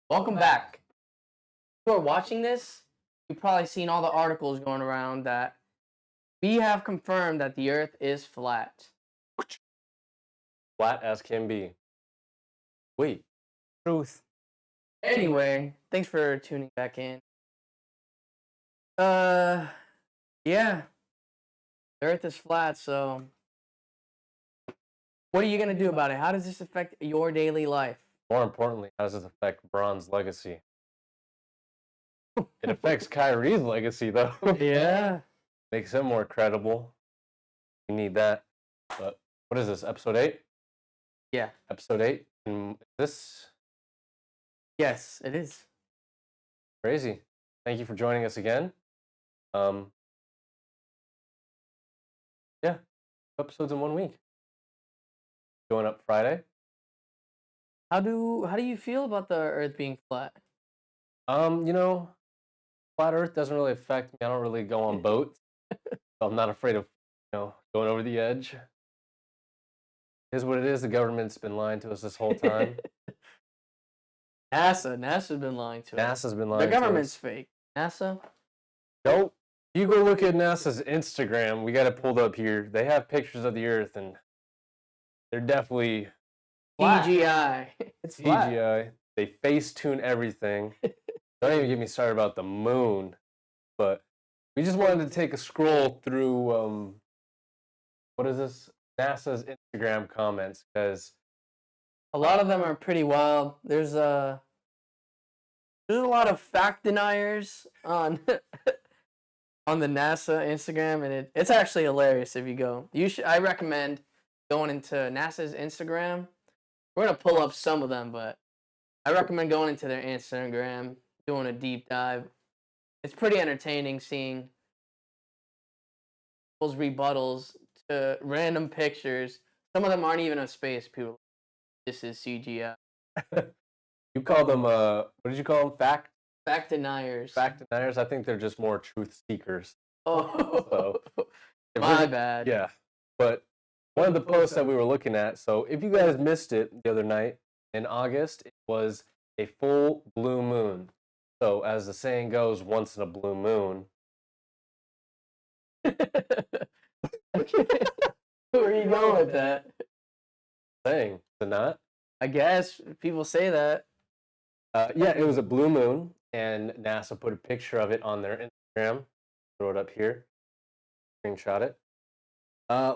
Welcome back. If you are watching this, you've probably seen all the articles going around that we have confirmed that the Earth is flat. Flat as can be. Wait. Truth. Anyway, thanks for tuning back in. Yeah. The Earth is flat, so what are you going to do about it? How does this affect your daily life? More importantly, how does this affect Braun's legacy? It affects Kyrie's legacy, though. Yeah. Makes him more credible. We need that. But what is this, episode 8? Yeah. Episode 8? This? Yes, it is. Crazy. Thank you for joining us again. Yeah. 2 episodes in 1 week. Going up Friday. How do you feel about the Earth being flat? Flat Earth doesn't really affect me. I don't really go on boats. So I'm not afraid of, going over the edge. It is what it is. The government's been lying to us this whole time. NASA's been lying to us. NASA's been lying The to us. government's fake. NASA? Nope. You go look at NASA's Instagram. We got it pulled up here. They have pictures of the Earth, and they're definitely flat. CGI. It's flat. CGI. They face tune everything. Don't even get me started about the moon. But we just wanted to take a scroll through, what is this? NASA's Instagram comments, because a lot of them are pretty wild. There's a lot of fact deniers on on the NASA Instagram, and it's actually hilarious if you go. I recommend going into NASA's Instagram. We're gonna pull up some of them, but I recommend going into their Instagram, doing a deep dive. It's pretty entertaining seeing people's rebuttals to random pictures. Some of them aren't even of space. People, this is CGI. You call them, what did you call them? Fact deniers. Fact deniers? I think they're just more truth seekers. Oh, my bad. Yeah, but one of the posts that we were looking at, so if you guys missed it the other night, in August, it was a full blue moon. So as the saying goes, once in a blue moon. Where are you going with that? Saying, is it not? I guess people say that. Yeah, it was a blue moon, and NASA put a picture of it on their Instagram. Throw it up here. Screenshot it.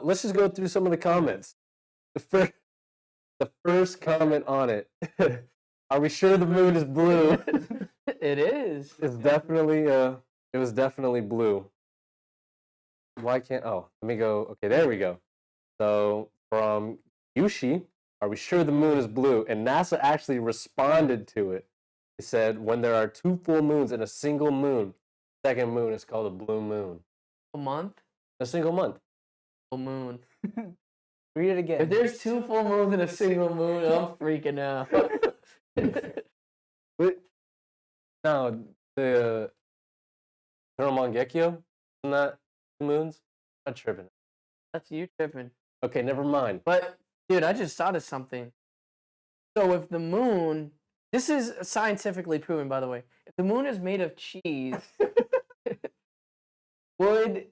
Let's just go through some of the comments. The first comment on it. Are we sure the moon is blue? It is. It's definitely it was definitely blue. Why can't let me go. Okay, there we go. So from Yushi, are we sure the moon is blue? And NASA actually responded to it. They said when there are 2 full moons in a single moon, the second moon is called a blue moon. A month? A single month. Full moon. Read it again. If there's 2 full moons in a single moon, I'm freaking out. No, the Harambe, isn't that 2 moons? I'm not tripping. That's you tripping. Okay, never mind. But, dude, I just thought of something. So if the moon, this is scientifically proven, by the way. If the moon is made of cheese, would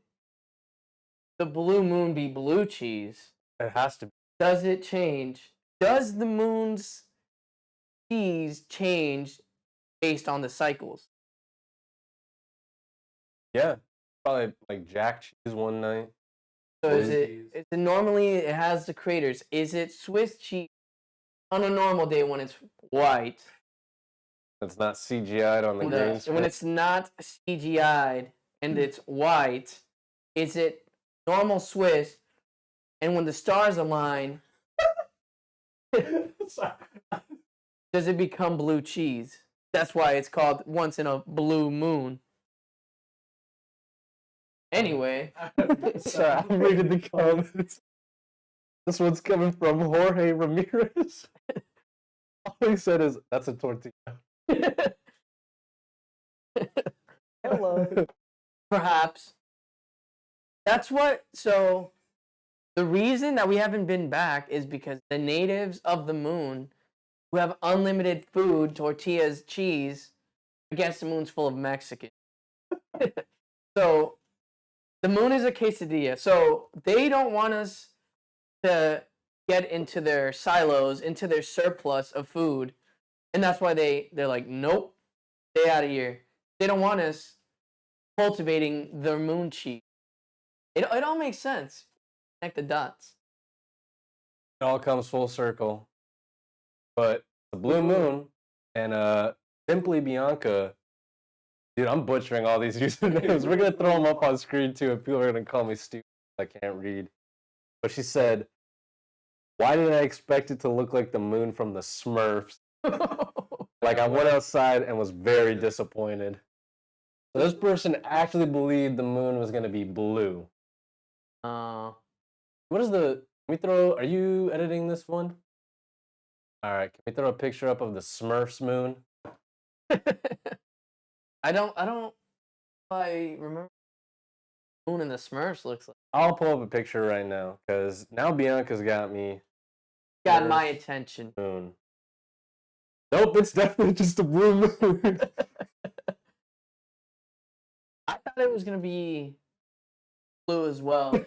the blue moon be blue cheese? It has to be. Does it change? Does the moon's cheese change based on the cycles? Yeah, probably like jack cheese one night. So is it normally it has the craters? Is it Swiss cheese on a normal day when it's white? It's not CGI'd on the green screen. When it's not CGI'd and it's white, is it normal Swiss? And when the stars align, does it become blue cheese? That's why it's called once in a blue moon. Anyway. Sorry, I'm reading the comments. This one's coming from Jorge Ramirez. All he said is, that's a tortilla. Hello. Perhaps. That's what, so the reason that we haven't been back is because the natives of the moon who have unlimited food, tortillas, cheese, against the moon's full of Mexicans. So the moon is a quesadilla. So they don't want us to get into their silos, into their surplus of food. And that's why they're like, nope, stay out of here. They don't want us cultivating their moon cheese. It all makes sense. Connect the dots. It all comes full circle. But the blue moon and Simply Bianca, dude, I'm butchering all these usernames. We're gonna throw them up on screen too, and people are gonna call me stupid. I can't read. But she said, "Why did I expect it to look like the moon from the Smurfs?" Like I went outside and was very disappointed. So this person actually believed the moon was gonna be blue. What is the? Can we throw? Are you editing this one? All right. Can we throw a picture up of the Smurfs moon? I don't I remember what moon in the Smurfs looks like. I'll pull up a picture right now because now Bianca's got me. Got my attention. Moon. Nope, it's definitely just a blue moon. I thought it was gonna be blue as well.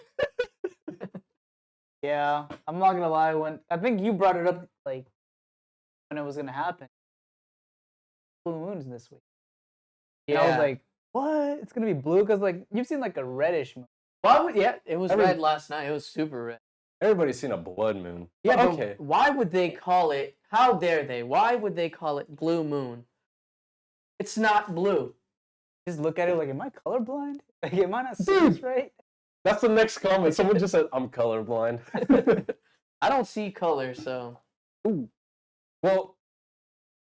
Yeah, I'm not gonna lie. When I think you brought it up, like when it was gonna happen, blue moons this week. Yeah, I was like, what? It's gonna be blue because like you've seen like a reddish moon. Why would it was red last night. It was super red. Everybody's seen a blood moon. Yeah, but okay. Why would they call it? How dare they? Why would they call it blue moon? It's not blue. Just look at it like, am I colorblind? Like, am I not seeing this right? That's the next comment. Someone just said, "I'm colorblind." I don't see color, so. Ooh. Well,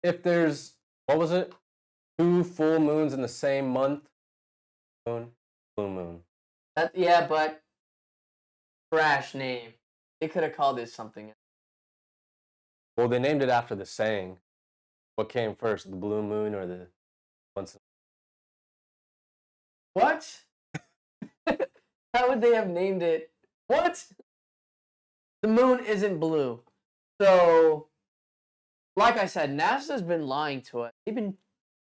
if there's what was it? 2 full moons in the same month. Moon, blue moon. Yeah, but trash name. They could have called it something. Well, they named it after the saying. What came first, the blue moon or the once? What? How would they have named it? What? The moon isn't blue. So, like I said, NASA's been lying to us. They've been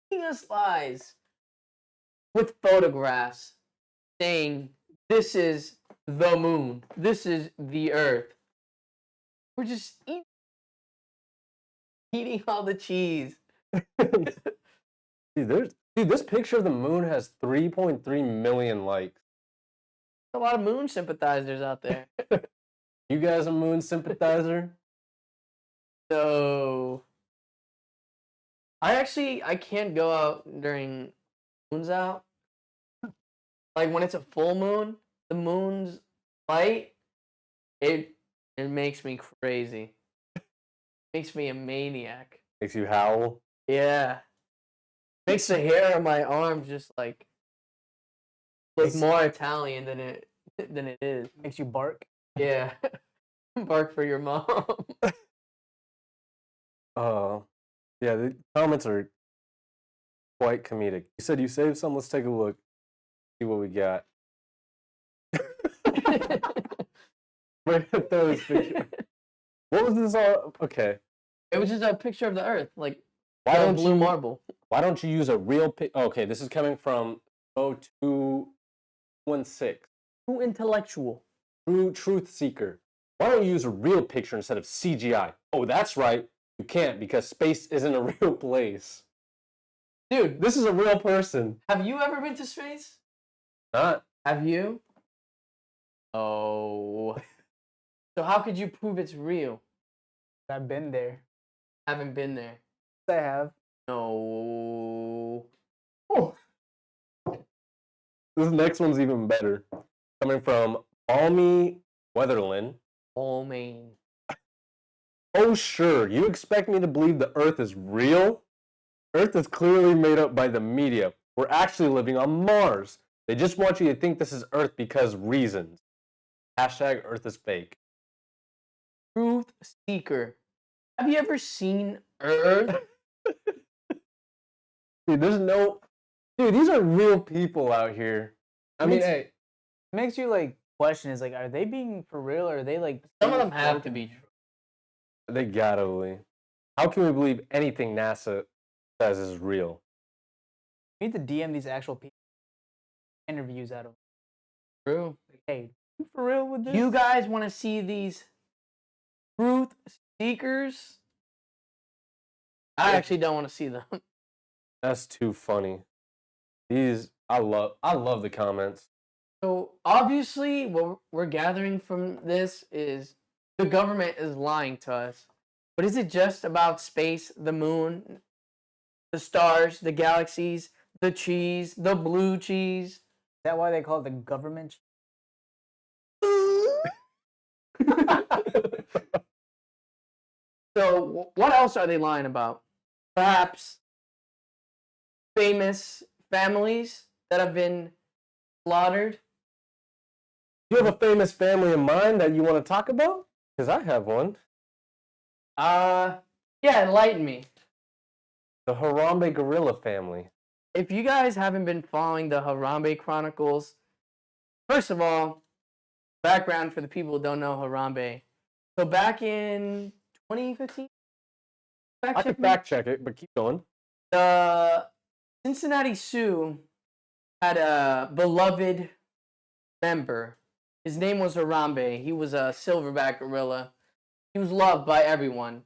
feeding us lies with photographs saying this is the moon. This is the Earth. We're just eating all the cheese. Dude, this picture of the moon has 3.3 million likes. A lot of moon sympathizers out there. You guys a moon sympathizer? So I can't go out during moon's out. Like when it's a full moon, the moon's light, it makes me crazy. Makes me a maniac. Makes you howl? Yeah. Makes the hair on my arms just like look more Italian than it is. Makes you bark. Yeah. Bark for your mom. Yeah, the comments are quite comedic. You said you saved some. Let's take a look. See what we got. Wait, throw this picture. What was this all? Okay. It was just a picture of the Earth, like Why don't blue you marble. Why don't you use a real okay, this is coming from 0216. Too intellectual. True truth seeker. Why don't you use a real picture instead of CGI? Oh, that's right. You can't because space isn't a real place. Dude, this is a real person. Have you ever been to space? Not. Have you? Oh. So how could you prove it's real? I've been there. Haven't been there. I have. No. Oh. This next one's even better. Coming from Balmy Weatherland. Maine. Oh, sure. You expect me to believe the Earth is real? Earth is clearly made up by the media. We're actually living on Mars. They just want you to think this is Earth because reasons. Hashtag Earth is fake. Truth seeker. Have you ever seen Earth? Dude, there's no... Dude, these are real people out here. I mean, hey. It makes you, like, question is, like, are they being for real or are they, like... Some of them have to be true. They gotta be. How can we believe anything NASA says is real? We need to DM these actual people. Interviews out of them. True. Hey, you for real with this? You guys want to see these truth seekers? I actually don't want to see them. That's too funny. I love the comments. So obviously, what we're gathering from this is the government is lying to us. But is it just about space, the moon, the stars, the galaxies, the cheese, the blue cheese? Is that why they call it the government? So what else are they lying about? Perhaps famous families that have been slaughtered? Do you have a famous family in mind that you want to talk about? Because I have one. Yeah, enlighten me. The Harambe gorilla family. If you guys haven't been following the Harambe Chronicles, first of all, background for the people who don't know Harambe. So back in 2015, I could fact check it, but keep going. the Cincinnati Sioux had a beloved member. His name was Harambe. He was a silverback gorilla. He was loved by everyone.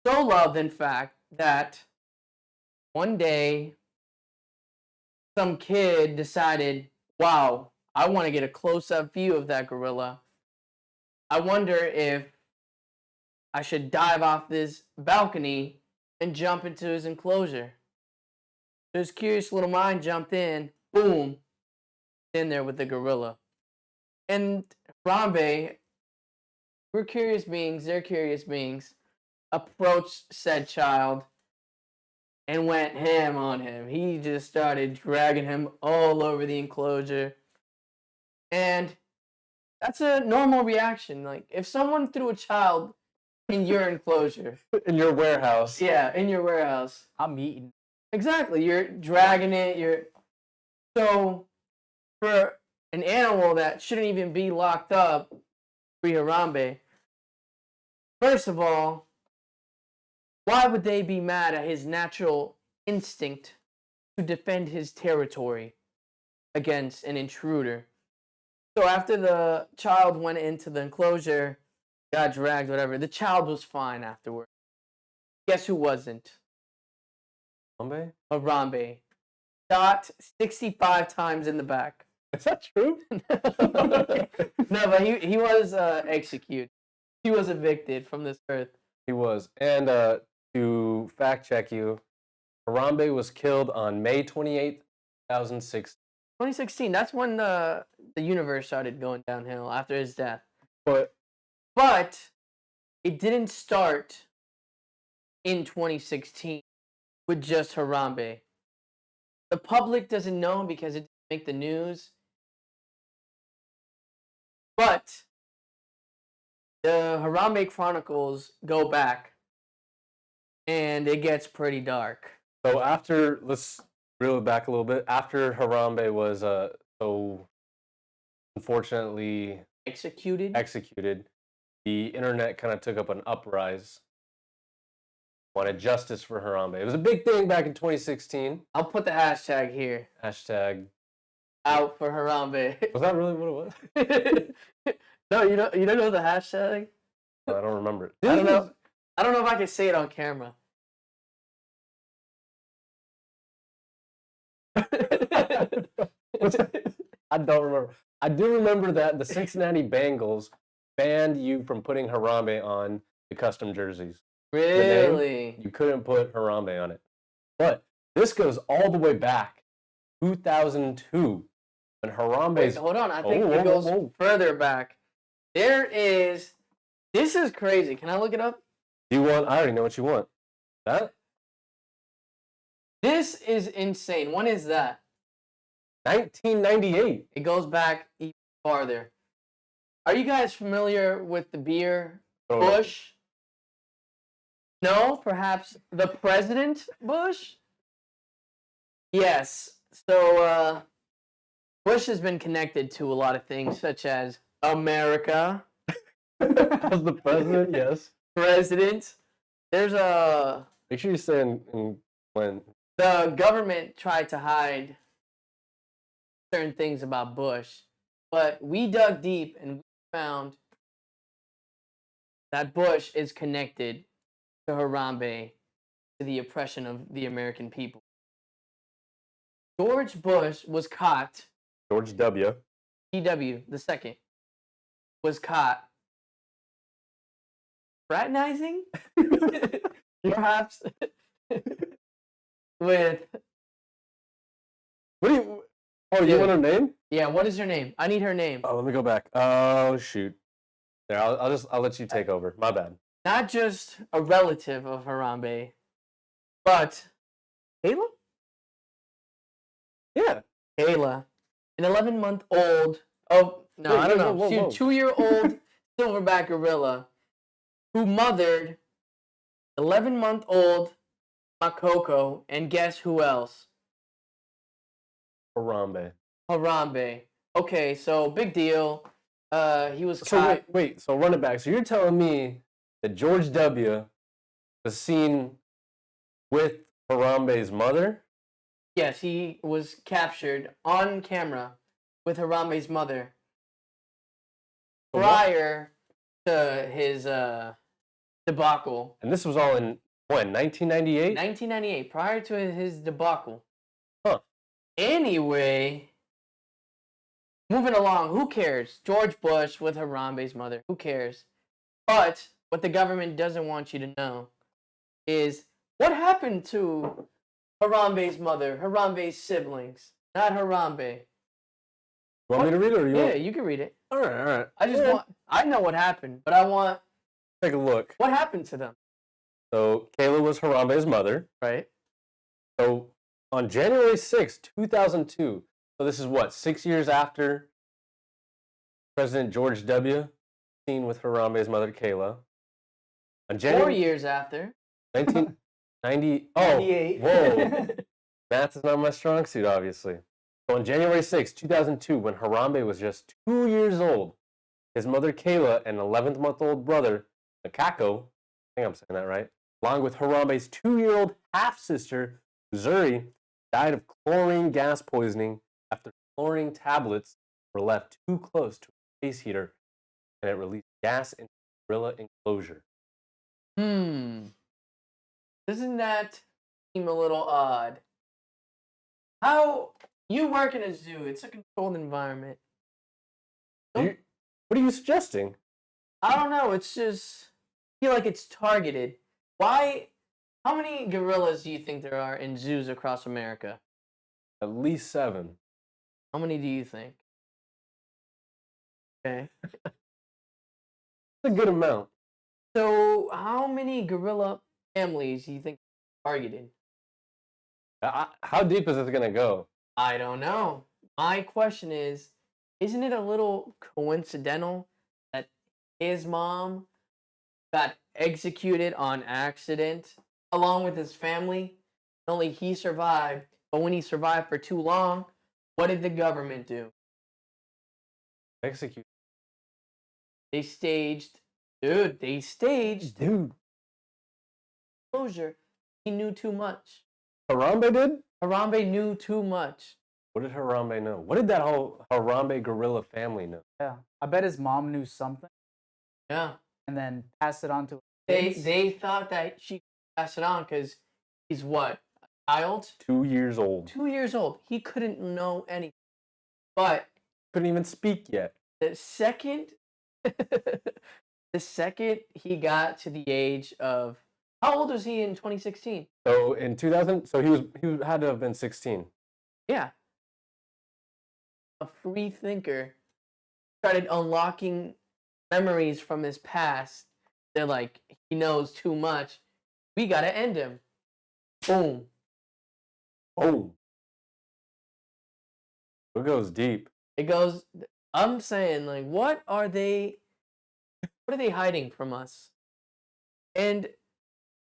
So loved, in fact, that one day some kid decided, wow, I want to get a close-up view of that gorilla. I wonder if I should dive off this balcony and jump into his enclosure. So his curious little mind jumped in, boom, in there with the gorilla. And Harambe, we're curious beings, they're curious beings, approached said child and went ham on him. He just started dragging him all over the enclosure. And that's a normal reaction. Like, if someone threw a child in your enclosure. In your warehouse. Yeah, in your warehouse. I'm eating. Exactly. You're dragging it. So, for an animal that shouldn't even be locked up, free Harambe, first of all, why would they be mad at his natural instinct to defend his territory against an intruder? So after the child went into the enclosure, got dragged, whatever, the child was fine afterward. Guess who wasn't? Harambe? Harambe. Shot 65 times in the back. Is that true? No, but he was executed. He was evicted from this earth. He was. And to fact check you, Harambe was killed on May 28th, 2006. 2016, that's when the universe started going downhill after his death. But it didn't start in 2016 with just Harambe. The public doesn't know because it didn't make the news. But the Harambe Chronicles go back, and it gets pretty dark. so let's reel it back a little bit. After Harambe was so unfortunately Executed. the internet kind of took up an uprise. Wanted justice for Harambe. It was a big thing back in 2016. I'll put the hashtag here. Hashtag. Out for Harambe. Was that really what it was? No, you don't know the hashtag? I don't remember it. I don't know if I can say it on camera. I don't remember. I do remember that the Cincinnati Bengals banned you from putting Harambe on the custom jerseys. Really? You couldn't put Harambe on it. But this goes all the way back, 2002, when Harambe's... Wait, hold on. I think it goes further back. This is crazy. Can I look it up? I already know what you want. That? This is insane. When is that? 1998. It goes back even farther. Are you guys familiar with the beer Bush? No? Perhaps the President Bush? Yes. So, Bush has been connected to a lot of things, such as America. As the president, yes. President. There's a Make sure you say when. the government tried to hide certain things about Bush, but we dug deep and we found that Bush is connected to Harambe, to the oppression of the American people. George Bush was caught, George W. GW the second, was caught fraternizing, perhaps, with, What do you? Oh, you Dude. want her name? yeah, what is her name? I need her name. Oh, let me go back. Oh shoot. There, I'll let you take over. My bad. Not just a relative of Harambe, but Kayla? Yeah. Kayla, an 11-month-old. Oh no, Wait, I don't whoa, know. whoa, She's a whoa. 2-year-old silverback gorilla who mothered 11-month-old Makoko, and guess who else? Harambe. Harambe. Okay, so big deal. He was So caught. wait. So run it back. So you're telling me that George W. was seen with Harambe's mother? Yes, he was captured on camera with Harambe's mother So what- prior to his debacle. And this was all in when? 1998? 1998, prior to his debacle. Huh. Anyway, moving along, who cares? George Bush with Harambe's mother, who cares? But what the government doesn't want you to know is what happened to Harambe's mother, Harambe's siblings, not Harambe. You want me to read it or you Yeah, want? you can read it. All right. I just Yeah. want, I know what happened, but I want, Take a look. what happened to them, So Kayla was Harambe's mother. right? So on January 6th, 2002, so this is what, 6 years after President George W. seen with Harambe's mother, Kayla. On 4 January years after. 1990, 98. whoa. Math is not my strong suit, obviously. So on January 6th, 2002, when Harambe was just 2 years old, his mother, Kayla, and 11th-month-old brother, Makako, I think I'm saying that right, along with Harambe's 2-year-old half-sister, Zuri, died of chlorine gas poisoning after chlorine tablets were left too close to a space heater and it released gas into the gorilla enclosure. Doesn't that seem a little odd? How you work in a zoo? It's a controlled environment. What are you suggesting? I don't know. It's just I feel like it's targeted. Why? How many gorillas do you think there are in zoos across America? At least 7. How many do you think? Okay. That's a good amount. So, how many gorilla families do you think are targeted? How deep is this going to go? I don't know. My question is, isn't it a little coincidental that his mom got executed on accident along with his family? Only he survived. But when he survived for too long, what did the government do? Execute. They staged, dude, Dude. closure. He knew too much. Harambe did? Harambe knew too much. What did Harambe know? What did that whole Harambe gorilla family know? Yeah, I bet his mom knew something Yeah. and then passed it on to They kids. they thought that she could pass it on because he's what? A child? 2 years old. 2 years old. He couldn't know anything. But Couldn't even speak yet. the second the second he got to the age of how old was he in 2016? So in 2000, so he had to have been 16. Yeah. A free thinker started unlocking memories from his past. They're like, he knows too much. We gotta end him. Boom. Oh. It goes deep. It goes. I'm saying, like, what are they hiding from us? And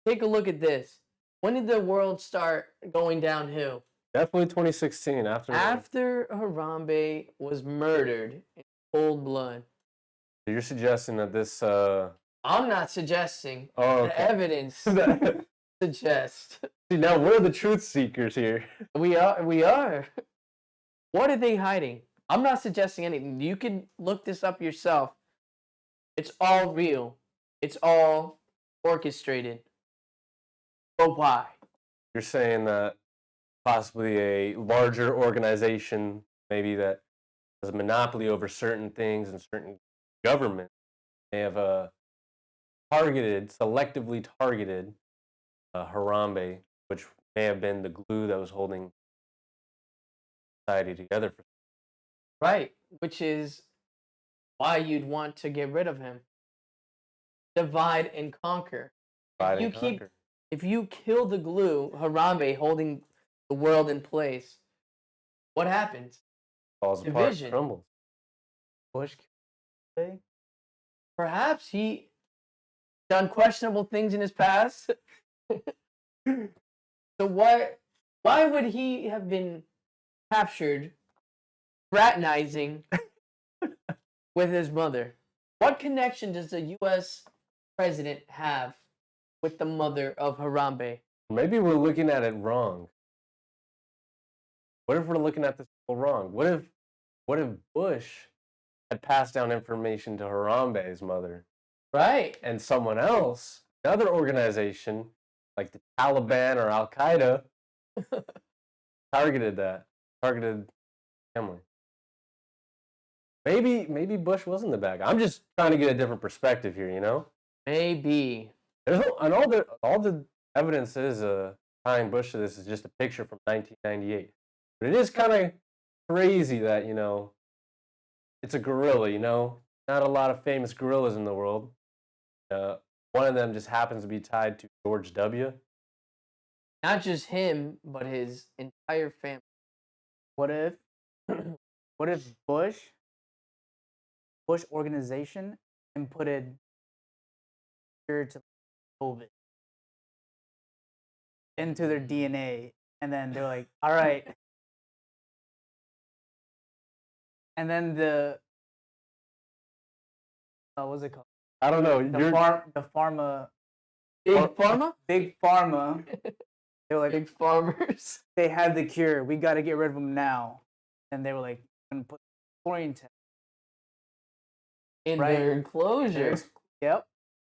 take a look at this. When did the world start going downhill? Definitely 2016 After Harambe was murdered in cold blood. So you're suggesting that this I'm not suggesting. Oh, The okay. evidence suggests. See, now we're the truth seekers here. We are. What are they hiding? I'm not suggesting anything. You can look this up yourself. It's all real. It's all orchestrated. But why? You're saying that possibly a larger organization, maybe that has a monopoly over certain things and certain governments, may have selectively targeted Harambe, which may have been the glue that was holding society together. Right. Which is why you'd want to get rid of him. Divide and conquer. If you kill the glue, Harambe holding the world in place, what happens? Falls Division. apart, crumbles. Bush. Perhaps he done questionable things in his past. So why would he have been captured fraternizing with his mother? What connection does the U.S. president have with the mother of Harambe? Maybe we're looking at it wrong. What if we're looking at this wrong? What if Bush had passed down information to Harambe's mother? Right. And someone else, another organization, like the Taliban or Al Qaeda, targeted family. Maybe Bush wasn't the bad guy. I'm just trying to get a different perspective here, you know? Maybe. And all the evidence is tying Bush to this is just a picture from 1998. But it is kind of crazy that, you know, it's a gorilla, you know? Not a lot of famous gorillas in the world. One of them just happens to be tied to George W. Not just him, but his entire family. What if Bush organization inputted cure to COVID into their DNA, and then they're like, all right. And then what's it called? I don't know. The pharma. Big pharma. They were like, big farmers. They had the cure. We got to get rid of them now. And they were like, going to put chlorine test in their enclosure. Yep.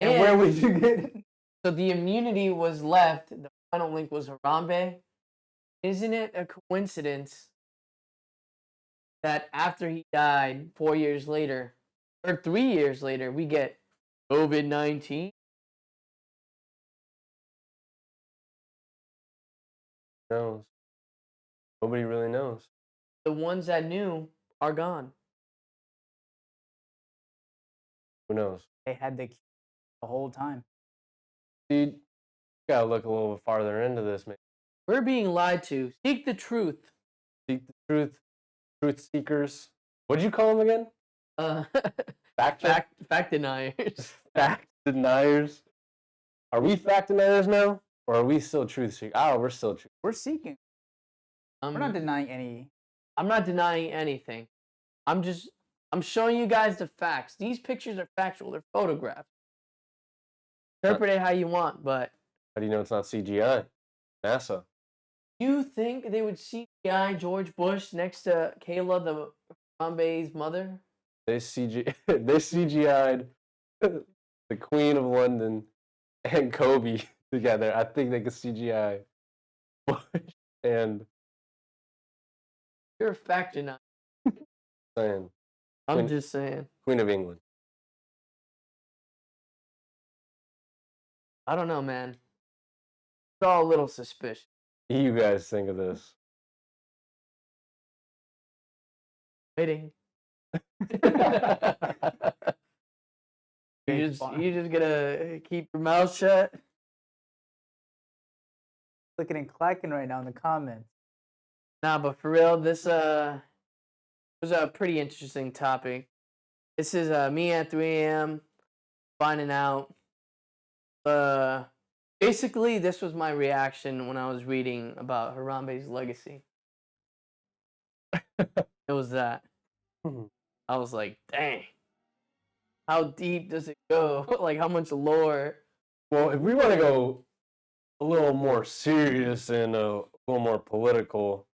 And where would you get it? So the immunity was left. The final link was Harambe. Isn't it a coincidence that after he died 4 years later, or 3 years later, we get COVID-19? Knows. Nobody really knows. The ones that knew are gone. Who knows? They had the whole time. Dude, you gotta look a little bit farther into this, man. We're being lied to. Seek the truth. Seek the truth. Truth seekers. What'd you call them again? Fact deniers. Fact deniers. Are we fact deniers now? Or are we still truth seekers? Oh, we're still truth. We're seeking. We're not denying any. I'm not denying anything. I'm showing you guys the facts. These pictures are factual. They're photographs. Interpret it how you want, but... How do you know it's not CGI? NASA. You think they would CGI George Bush next to Kayla, the Harambe's mother? They CGI'd the Queen of London and Kobe together. I think they could CGI Bush and... You're a fact denier. Saying. I'm just saying. Queen of England. I don't know, man. It's all a little suspicious. What do you guys think of this? Waiting. You just gonna keep your mouth shut? Clicking and clacking right now in the comments. Nah, but for real, this was a pretty interesting topic. This is me at 3 a.m. finding out. Basically, this was my reaction when I was reading about Harambe's legacy. It was that. I was like, dang. how deep does it go? Like, how much lore? Well, if we want to go a little more serious and a little more political,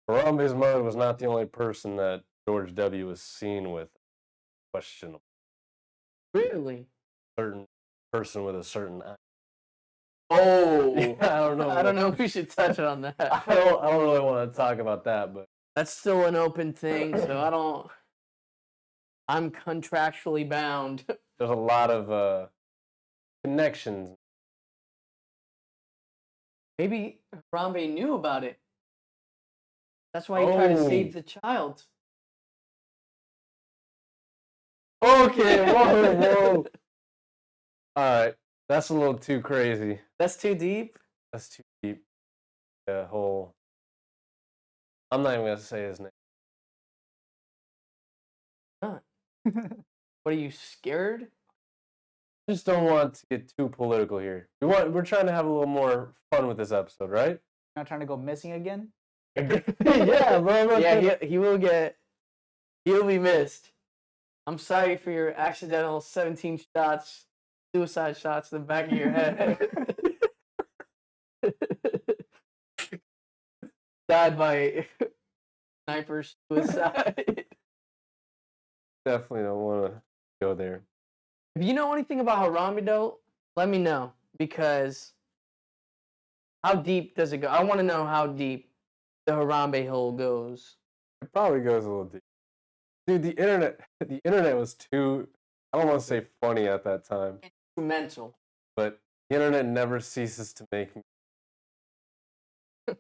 Harambe's mother was not the only person that George W. was seen with. Questionable. Really? Certain person with a certain eye. Oh, I don't know. I don't know if we should touch on that. I don't really want to talk about that, but That's still an open thing, so I'm contractually bound. there's a lot of connections. Maybe Harambe knew about it. That's why he tried to save Oh. the child. Okay, whoa, whoa. All right, that's a little too crazy. That's too deep. That's too deep. The whole. I'm not even gonna say his name. What are you scared? I just don't want to get too political here. We're trying to have a little more fun with this episode, right? Not trying to go missing again. Yeah, bro. Yeah, he'll be missed. I'm sorry for your accidental 17 shots, suicide shots in the back of your head. Died by sniper suicide. Definitely don't want to go there. If you know anything about Harambe, though, let me know, because how deep does it go? I want to know how deep the Harambe hole goes. It probably goes a little deep. Dude, the internet was too, I don't want to say funny at that time, Instrumental. but the internet never ceases to make me. It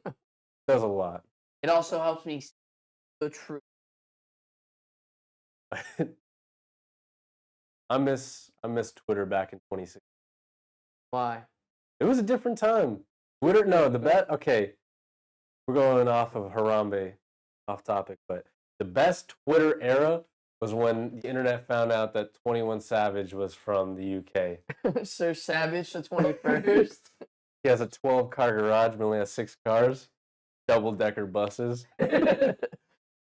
does a lot. It also helps me see the truth. I miss Twitter back in 2016. Why? It was a different time. Twitter, no, okay, we're going off of Harambe, off topic, but the best Twitter era was when the internet found out that 21 Savage was from the UK. Sir Savage, the 21st. He has a 12-car garage, but only has 6 cars, double-decker buses. Dude,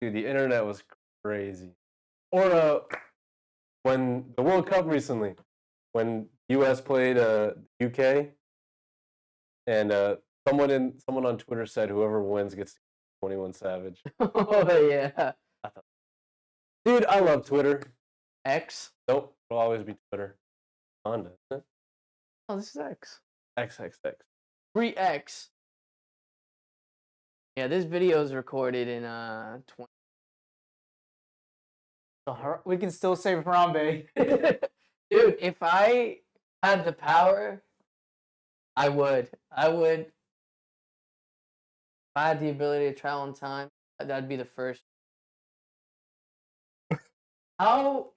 the internet was crazy. Or when the World Cup recently, when U.S. played UK, and someone on Twitter said whoever wins gets 21 Savage. Oh, yeah. Dude, I love Twitter. X? Nope, it'll always be Twitter. Honda, isn't it? Oh, this is X. XXX. 3X. Yeah, this video is recorded in 20. We can still save Harambe. Dude, if I had the power, I would. If I had the ability to travel in time, that'd be the first. How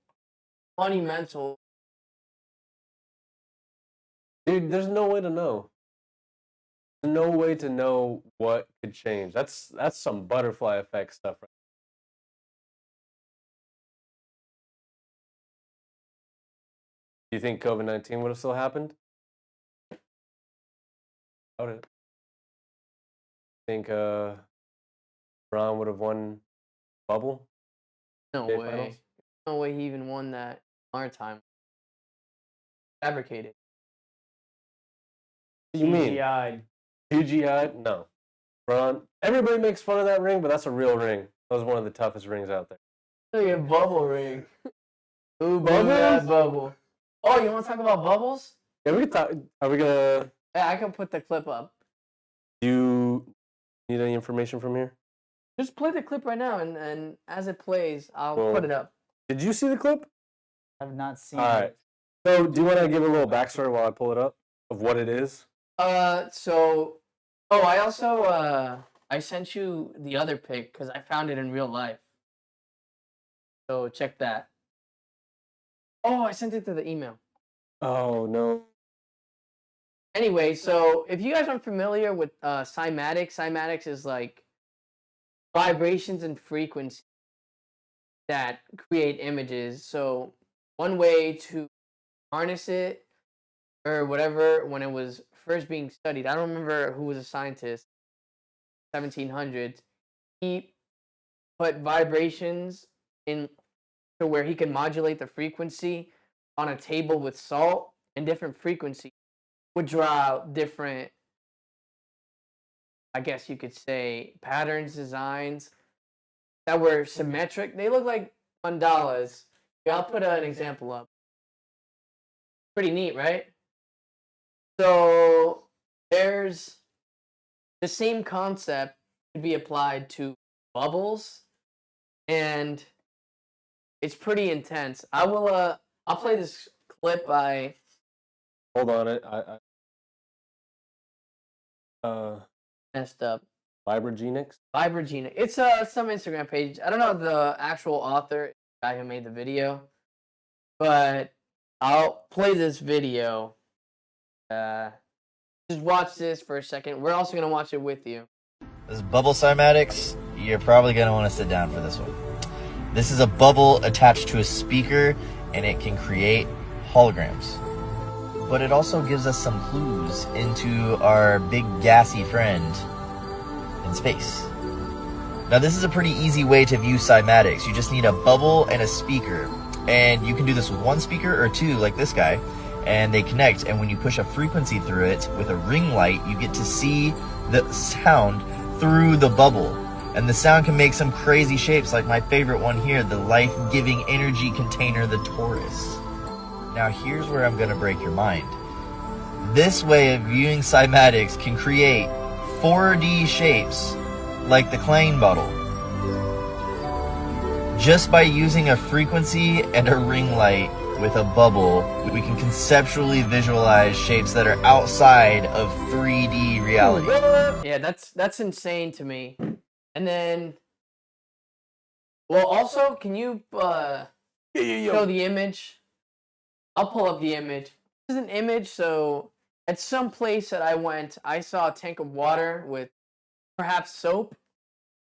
monumental. Dude, there's no way to know. There's no way to know what could change. That's some butterfly effect stuff. Right? Do you think COVID-19 would have still happened? Doubt it. Think Braun would have won bubble? No NBA way. Finals? No way he even won that in our time. Fabricated. What do you mean? CGI. CGI? No. Braun. Everybody makes fun of that ring, but that's a real ring. That was one of the toughest rings out there. Look at bubble ring. Who blew Bubbles? that bubble? Oh, you want to talk about bubbles? Yeah, we can talk. Are we gonna? Yeah, I can put the clip up. Do you need any information from here? Just play the clip right now, and as it plays, I'll Well, put it up. Did you see the clip? I've not seen All right. it. So, do you want to give a little backstory while I pull it up of what it is? I also, I sent you the other pic because I found it in real life. So check that. Oh, I sent it to the email. Oh no. Anyway, so if you guys aren't familiar with cymatics is like vibrations and frequency that create images. So one way to harness it or whatever when it was first being studied, I don't remember who was a scientist, 1700s, he put vibrations in to where he can modulate the frequency on a table with salt, and different frequencies would draw out different, I guess you could say, patterns, designs that were symmetric. They look like mandalas. Yeah, I'll put an example up. Pretty neat, right? So there's the same concept to be applied to bubbles, and it's pretty intense. I'll play this clip by Hold on, messed up. Vibrogenics. Vibrogena. It's some Instagram page. I don't know the actual author, the guy who made the video, but I'll play this video. Just watch this for a second. We're also gonna watch it with you. This bubble cymatics, you're probably going to want to sit down for this one. This is a bubble attached to a speaker, and it can create holograms. But it also gives us some clues into our big gassy friend in space. Now this is a pretty easy way to view cymatics. You just need a bubble and a speaker. And you can do this with one speaker or two, like this guy, and they connect. And when you push a frequency through it with a ring light, you get to see the sound through the bubble. And the sound can make some crazy shapes, like my favorite one here, the life-giving energy container, the torus. Now here's where I'm gonna break your mind. This way of viewing cymatics can create 4D shapes like the Klein bottle, just by using a frequency and a ring light with a bubble. We can conceptually visualize shapes that are outside of 3D reality. Yeah, that's insane to me. And then, well, also, can you show the image? I'll pull up the image. This is an image. So at some place that I went, I saw a tank of water with perhaps soap.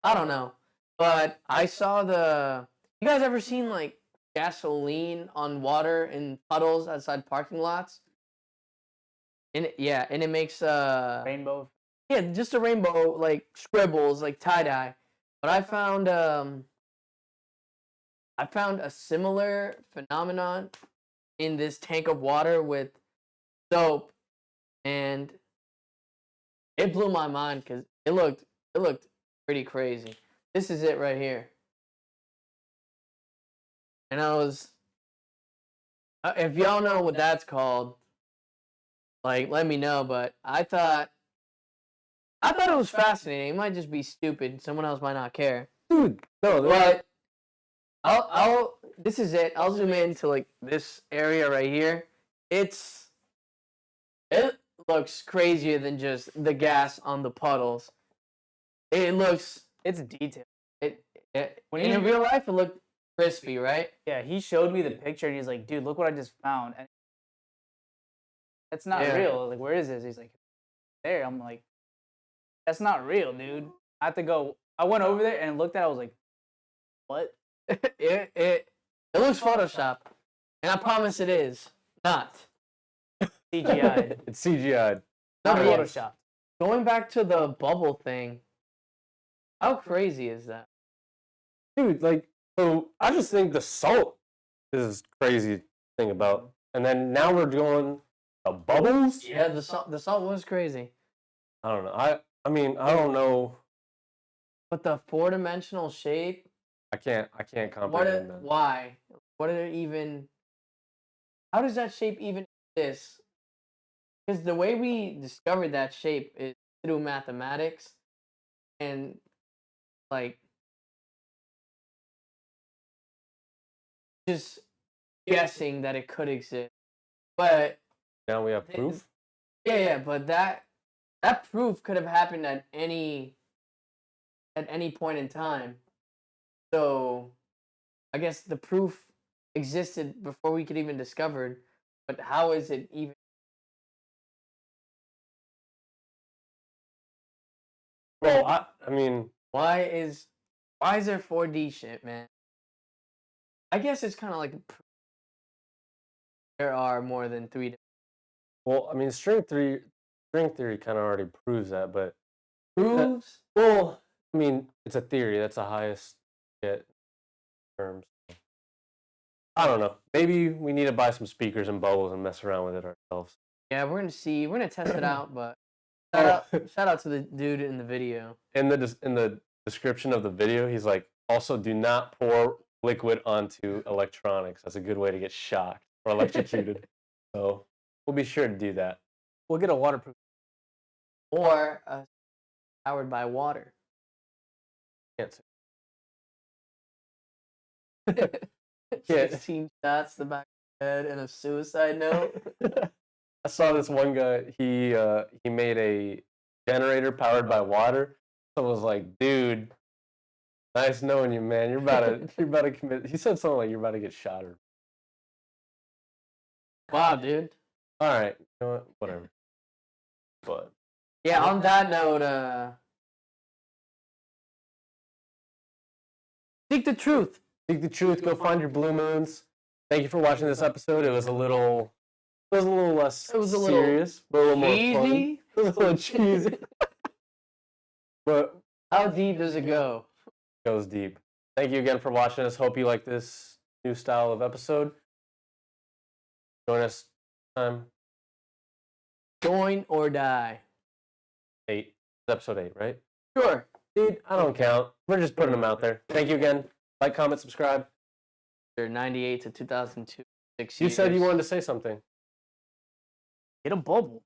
I don't know, but I saw the. You guys ever seen like gasoline on water in puddles outside parking lots? And and it makes Rainbow. yeah, just a rainbow, like scribbles, like tie dye. But I found a similar phenomenon in this tank of water with soap, and it blew my mind because it looked pretty crazy. This is it right here, and I was, if y'all know what that's called, like let me know. But I thought it was fascinating. It might just be stupid. Someone else might not care. Dude, no, But I'll this is it. I'll zoom in to like this area right here. It looks crazier than just the gas on the puddles. It's detailed. When in real life it looked crispy, right? Yeah, he showed me the picture and he's like, dude, look what I just found. And that's not Yeah. real. Like, where is this? He's like, there. I'm like, that's not real, dude. I have to go. I went over there and looked at it. I was like, what? it looks Photoshop, and I promise it is not. CGI. it's CGI'd. No, Not but yeah, Photoshop. going back to the bubble thing, how crazy is that? Dude, like, so I just think the salt is crazy thing about, and then now we're going the bubbles. Yeah, the salt was crazy. I don't know. I mean, I don't know. But the 4-dimensional shape, I can't comprehend that. why? What are there even? How does that shape even exist? Because the way we discovered that shape is through mathematics, and like just guessing that it could exist. But Now we have proof. yeah, but that proof could have happened at any point in time. So I guess the proof existed before we could even discover it, but how is it even? Well, I mean, Why is there 4D shit, man? I guess it's kind of like there are more than 3D. well, I mean, string theory kind of already proves that, but Proves? well, I mean, it's a theory. That's the highest get terms. I don't know. Maybe we need to buy some speakers and bubbles and mess around with it ourselves. Yeah, we're gonna see. We're gonna test it out, but Oh. shout out to the dude in the video. In the description of the video, he's like, also do not pour liquid onto electronics. That's a good way to get shocked or electrocuted. So we'll be sure to do that. We'll get a waterproof. Or powered by water. Can't say. 16 shots to the back of the head and a suicide note. I saw this one guy. He made a generator powered by water. So I was like, dude, nice knowing you, man. You're about to commit. He said something like you're about to get shot or. Wow, dude. All right, you know what? Whatever. But Yeah, on that note, seek the truth. seek the truth. Go find your blue moons. Thank you for watching this episode. It was a little less It was a little serious, but a little more fun. Cheesy. It was a little cheesy. But How deep does it go? it goes deep. Thank you again for watching us. Hope you like this new style of episode. Join us next time. Join or die. 8. Episode 8, right? Sure. Dude, I don't count. We're just putting them out there. Thank you again. Like, comment, subscribe. They're 98 to 2002. 6 You said you years. wanted to say something. Get a bubble.